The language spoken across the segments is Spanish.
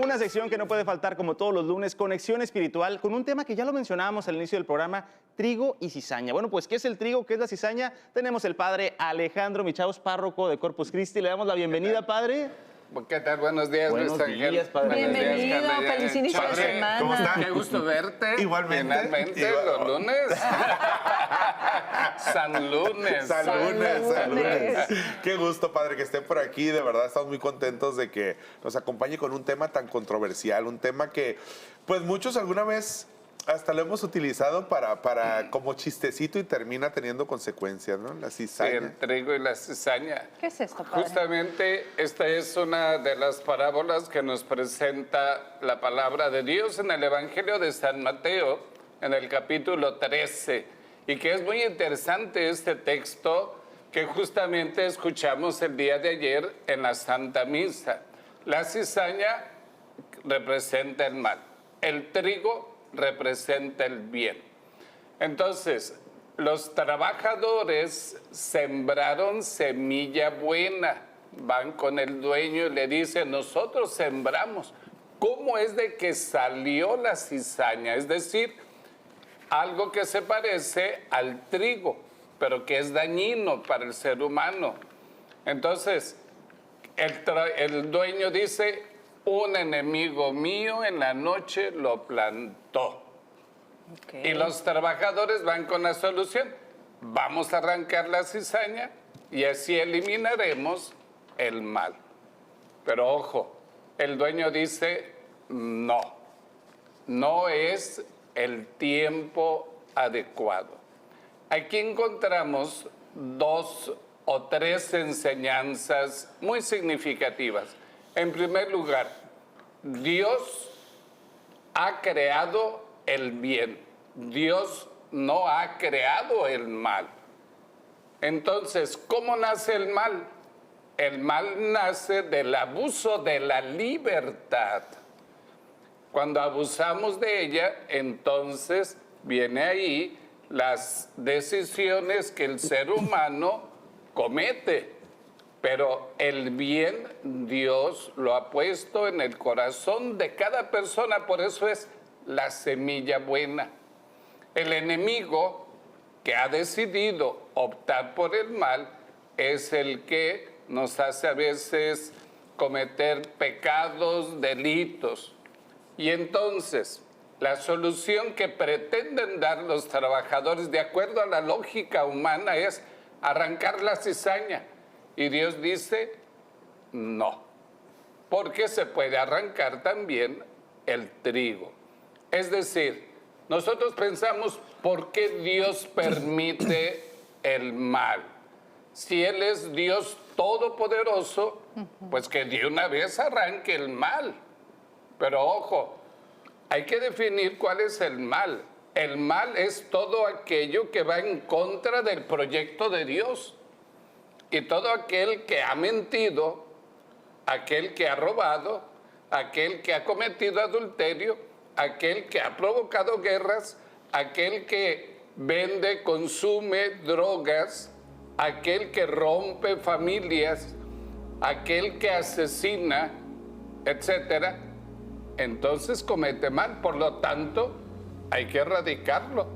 una sección que no puede faltar como todos los lunes, Conexión Espiritual, con un tema que ya lo mencionábamos al inicio del programa, trigo y cizaña. Bueno, pues, ¿qué es el trigo? ¿Qué es la cizaña? Tenemos el padre Alejandro Michaos, párroco de Corpus Christi. Le damos la bienvenida, padre. ¿Qué tal? Buenos días, Buenos Luis Ángel. días, padre. Bienvenido, feliz inicio de semana. ¿Cómo está? Qué gusto verte. Igualmente. Finalmente, los lunes. San Lunes. San Lunes. Qué gusto, padre, que esté por aquí. De verdad, estamos muy contentos de que nos acompañe con un tema tan controversial, un tema que, pues, muchos alguna vez hasta lo hemos utilizado para como chistecito y termina teniendo consecuencias, ¿no? La cizaña. Sí, el trigo y la cizaña. ¿Qué es esto, padre? Justamente esta es una de las parábolas que nos presenta la palabra de Dios en el Evangelio de San Mateo, en el capítulo 13, y que es muy interesante este texto que justamente escuchamos el día de ayer en la Santa Misa. La cizaña representa el mal, el trigo representa el bien. Entonces, los trabajadores sembraron semilla buena. Van con el dueño y le dicen, nosotros sembramos. ¿Cómo es de que salió la cizaña? Es decir, algo que se parece al trigo, pero que es dañino para el ser humano. Entonces, el dueño dice, un enemigo mío en la noche lo plantó. Okay. Y los trabajadores van con la solución. Vamos a arrancar la cizaña y así eliminaremos el mal. Pero ojo, el dueño dice, no, no es el tiempo adecuado. Aquí encontramos 2 o 3 enseñanzas muy significativas. En primer lugar, Dios ha creado el bien. Dios no ha creado el mal. Entonces, ¿cómo nace el mal? El mal nace del abuso de la libertad. Cuando abusamos de ella, entonces viene ahí las decisiones que el ser humano comete. Pero el bien Dios lo ha puesto en el corazón de cada persona, por eso es la semilla buena. El enemigo que ha decidido optar por el mal es el que nos hace a veces cometer pecados, delitos. Y entonces, la solución que pretenden dar los trabajadores, de acuerdo a la lógica humana, es arrancar la cizaña. Y Dios dice, no, porque se puede arrancar también el trigo. Es decir, nosotros pensamos, ¿por qué Dios permite el mal? Si Él es Dios todopoderoso, pues que de una vez arranque el mal. Pero ojo, hay que definir cuál es el mal. El mal es todo aquello que va en contra del proyecto de Dios. Y todo aquel que ha mentido, aquel que ha robado, aquel que ha cometido adulterio, aquel que ha provocado guerras, aquel que vende, consume drogas, aquel que rompe familias, aquel que asesina, etcétera, entonces comete mal. Por lo tanto, hay que erradicarlo.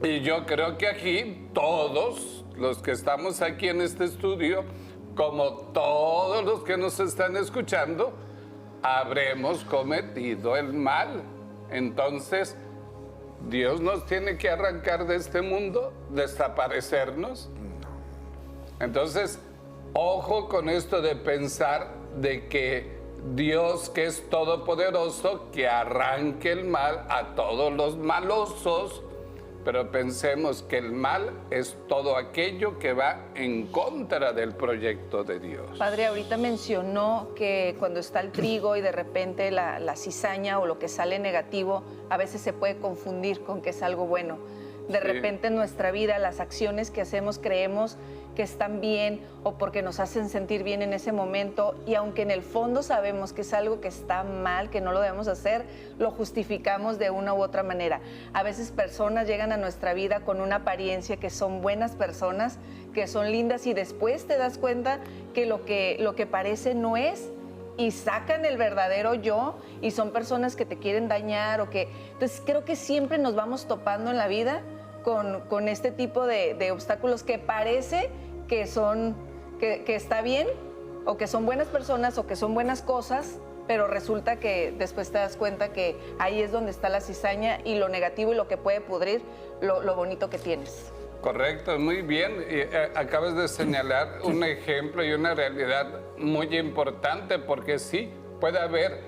Y yo creo que aquí todos los que estamos aquí en este estudio, como todos los que nos están escuchando, habremos cometido el mal. Entonces, Dios nos tiene que arrancar de este mundo, desaparecernos. Entonces, ojo con esto de pensar de que Dios, que es todopoderoso, que arranque el mal a todos los malosos, pero pensemos que el mal es todo aquello que va en contra del proyecto de Dios. Padre, ahorita mencionó que cuando está el trigo y de repente la cizaña o lo que sale negativo, a veces se puede confundir con que es algo bueno. De repente en nuestra vida las acciones que hacemos creemos que están bien o porque nos hacen sentir bien en ese momento, y aunque en el fondo sabemos que es algo que está mal, que no lo debemos hacer, lo justificamos de una u otra manera. A veces personas llegan a nuestra vida con una apariencia que son buenas personas, que son lindas, y después te das cuenta que lo que parece no es, y sacan el verdadero yo y son personas que te quieren dañar o que... Entonces creo que siempre nos vamos topando en la vida con este tipo de obstáculos que parece que son, que está bien o que son buenas personas o que son buenas cosas, pero resulta que después te das cuenta que ahí es donde está la cizaña y lo negativo y lo que puede pudrir lo bonito que tienes. Correcto, muy bien. Acabas de señalar un ejemplo y una realidad muy importante, porque sí, puede haber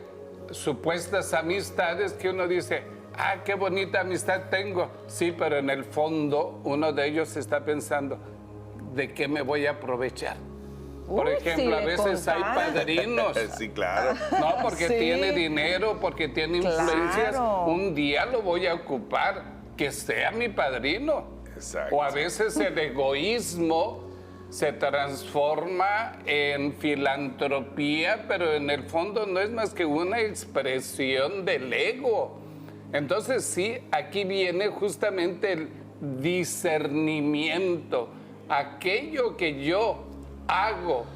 supuestas amistades que uno dice, ah, qué bonita amistad tengo. Sí, pero en el fondo uno de ellos está pensando, ¿de qué me voy a aprovechar? Por ejemplo, a veces hay padrinos. Sí, claro. No, porque Sí. tiene dinero, porque tiene influencias. Claro. Un día lo voy a ocupar, que sea mi padrino. Exacto. O a veces el egoísmo se transforma en filantropía, pero en el fondo no es más que una expresión del ego. Entonces sí, aquí viene justamente el discernimiento. Aquello que yo hago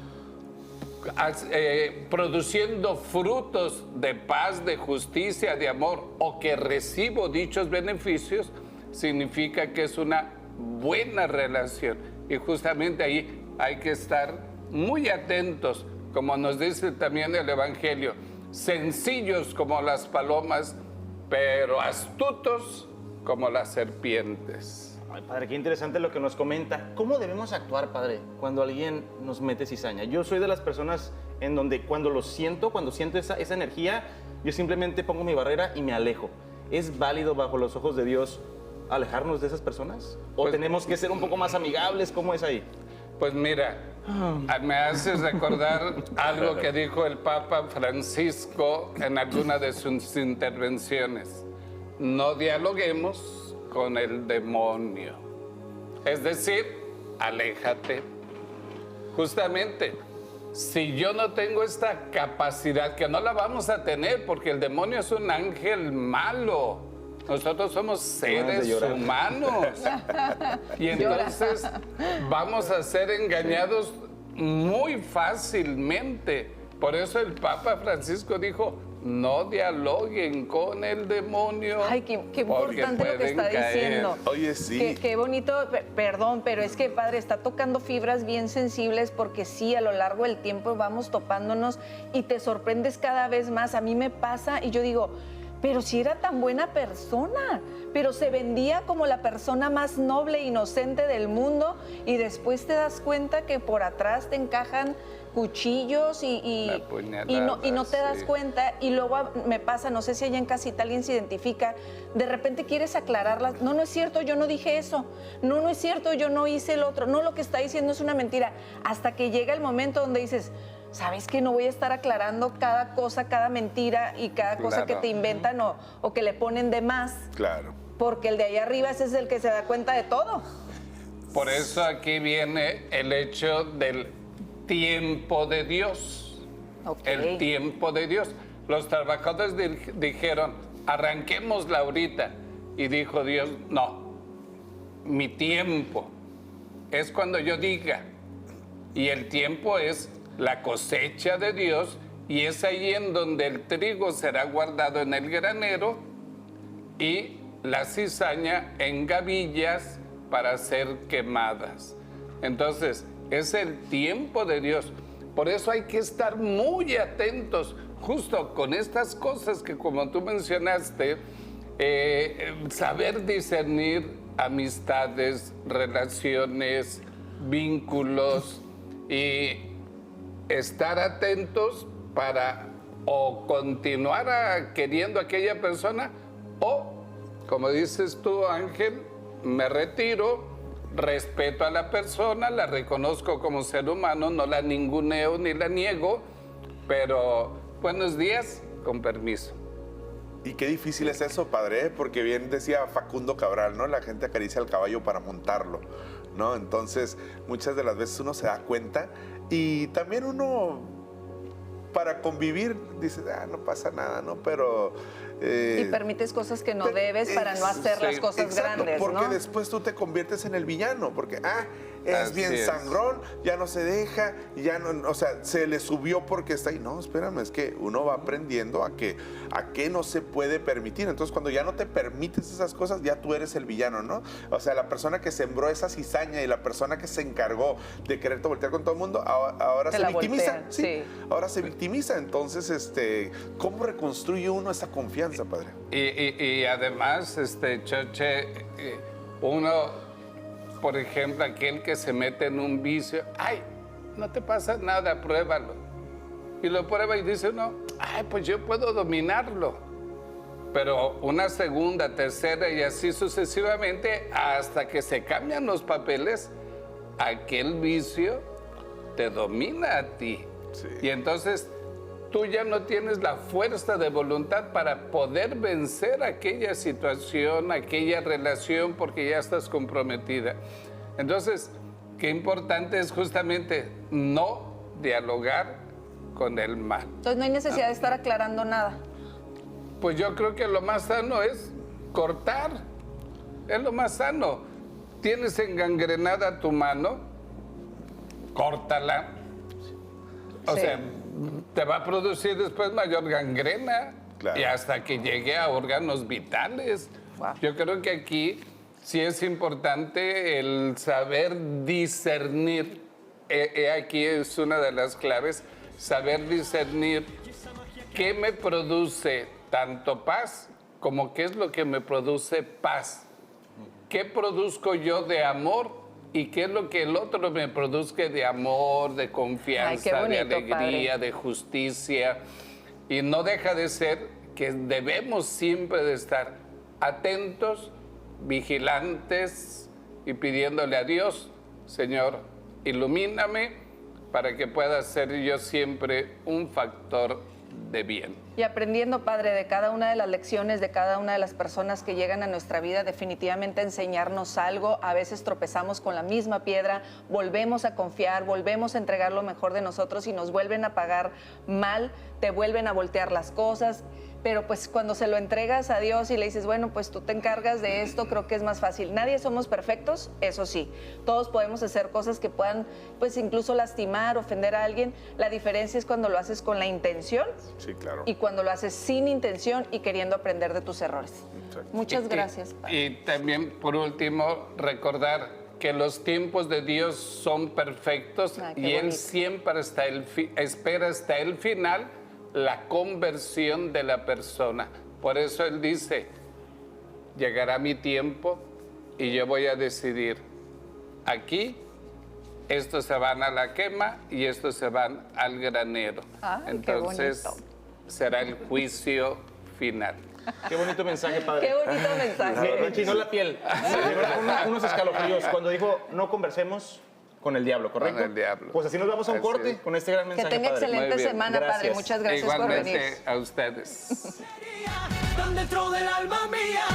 produciendo frutos de paz, de justicia, de amor, o que recibo dichos beneficios, significa que es una buena relación. Y justamente ahí hay que estar muy atentos, como nos dice también el Evangelio, sencillos como las palomas, pero astutos como las serpientes. Ay, padre, qué interesante lo que nos comenta. ¿Cómo debemos actuar, padre, cuando alguien nos mete cizaña? Yo soy de las personas en donde cuando siento esa energía, yo simplemente pongo mi barrera y me alejo. ¿Es válido bajo los ojos de Dios alejarnos de esas personas? ¿O Pues, tenemos que ser un poco más amigables? ¿Cómo es ahí? Pues mira, me haces recordar algo que dijo el Papa Francisco en alguna de sus intervenciones. No dialoguemos con el demonio. Es decir, aléjate. Justamente, si yo no tengo esta capacidad, que no la vamos a tener, porque el demonio es un ángel malo. Nosotros somos seres humanos. Y entonces vamos a ser engañados muy fácilmente. Por eso el Papa Francisco dijo, no dialoguen con el demonio. Ay, qué importante lo que está diciendo. Oye, sí. Qué bonito, perdón, pero es que, padre, está tocando fibras bien sensibles porque sí, a lo largo del tiempo vamos topándonos y te sorprendes cada vez más. A mí me pasa y yo digo, pero si era tan buena persona, pero se vendía como la persona más noble e inocente del mundo y después te das cuenta que por atrás te encajan cuchillos y no te das cuenta. Y luego me pasa, no sé si allá en casita alguien se identifica, de repente quieres aclararlas. No es cierto, yo no dije eso. No es cierto, yo no hice el otro. No, lo que está diciendo es una mentira. Hasta que llega el momento donde dices, ¿sabes que no voy a estar aclarando cada cosa, cada mentira y cada cosa que te inventan o que le ponen de más? Claro. Porque el de ahí arriba ese es el que se da cuenta de todo. Por eso aquí viene el hecho del tiempo de Dios. Okay. El tiempo de Dios. Los trabajadores dijeron, arranquémosla ahorita. Y dijo Dios, no, mi tiempo es cuando yo diga. Y el tiempo es la cosecha de Dios, y es ahí en donde el trigo será guardado en el granero y la cizaña en gavillas para ser quemadas. Entonces, es el tiempo de Dios. Por eso hay que estar muy atentos justo con estas cosas que, como tú mencionaste, saber discernir amistades, relaciones, vínculos y estar atentos para o continuar queriendo a aquella persona o, como dices tú, Ángel, me retiro, respeto a la persona, la reconozco como ser humano, no la ninguneo ni la niego, pero buenos días, con permiso. Y qué difícil es eso, padre, porque bien decía Facundo Cabral, ¿no? La gente acaricia al caballo para montarlo, ¿no? Entonces, muchas de las veces uno se da cuenta y también uno, para convivir, dice, no pasa nada, ¿no? Pero Y permites cosas que no debes para no hacer las cosas exacto, grandes, porque ¿no? después tú te conviertes en el villano, porque es Así bien es. sangrón, ya no se deja, ya no, o sea, se le subió porque está ahí. No, espérame, es que uno va aprendiendo a qué no se puede permitir. Entonces, cuando ya no te permites esas cosas, ya tú eres el villano, ¿no? O sea, la persona que sembró esa cizaña y la persona que se encargó de quererte voltear con todo el mundo, ahora Te se la victimiza. voltean, Sí, sí. ahora se victimiza. Entonces, ¿cómo reconstruye uno esa confianza, padre? Y además, Choche, uno, por ejemplo, aquel que se mete en un vicio, ay, no te pasa nada, pruébalo. Y lo prueba y dice uno, ay, pues yo puedo dominarlo. Pero una segunda, tercera y así sucesivamente, hasta que se cambian los papeles, aquel vicio te domina a ti. Sí. Y entonces tú ya no tienes la fuerza de voluntad para poder vencer aquella situación, aquella relación, porque ya estás comprometida. Entonces, qué importante es justamente no dialogar con el mal. Entonces no hay necesidad de estar aclarando nada. Pues yo creo que lo más sano es cortar. Es lo más sano. Tienes engangrenada tu mano, córtala. O Sí. sea, te va a producir después mayor gangrena. Claro. Y hasta que llegue a órganos vitales. Wow. Yo creo que aquí sí es importante el saber discernir. Aquí es una de las claves, saber discernir qué me produce tanto paz como qué es lo que me produce paz. ¿Qué produzco yo de amor y qué es lo que el otro me produzca de amor, de confianza, Ay, qué de bonito, alegría, padre. de justicia? Y no deja de ser que debemos siempre de estar atentos, vigilantes y pidiéndole a Dios, Señor, ilumíname para que pueda ser yo siempre un factor de bien. Y aprendiendo, Padre, de cada una de las lecciones, de cada una de las personas que llegan a nuestra vida, definitivamente a enseñarnos algo. A veces tropezamos con la misma piedra, volvemos a confiar, volvemos a entregar lo mejor de nosotros y nos vuelven a pagar mal, te vuelven a voltear las cosas. Pero pues cuando se lo entregas a Dios y le dices, bueno, pues tú te encargas de esto, creo que es más fácil. Nadie somos perfectos, eso sí. Todos podemos hacer cosas que puedan, pues incluso lastimar, ofender a alguien. La diferencia es cuando lo haces con la intención Sí, claro. y cuando lo haces sin intención y queriendo aprender de tus errores. Exacto. Muchas gracias, Padre. Y también, por último, recordar que los tiempos de Dios son perfectos Ay, qué y Él bonito. siempre espera hasta el final la conversión de la persona. Por eso Él dice, llegará mi tiempo y yo voy a decidir, aquí estos se van a la quema y estos se van al granero. Ay, qué Entonces bonito. será el juicio final. Qué bonito mensaje, padre. Qué bonito mensaje. Me enchinó la piel. De verdad, unos escalofríos cuando dijo, no conversemos con el diablo, ¿correcto? Con el diablo. Pues así nos vamos a un Así corte es. con este gran Que mensaje, tenga padre. excelente Muy bien. semana, Padre. Gracias. Muchas gracias por venir. Igualmente a ustedes. Tan dentro del alma mía.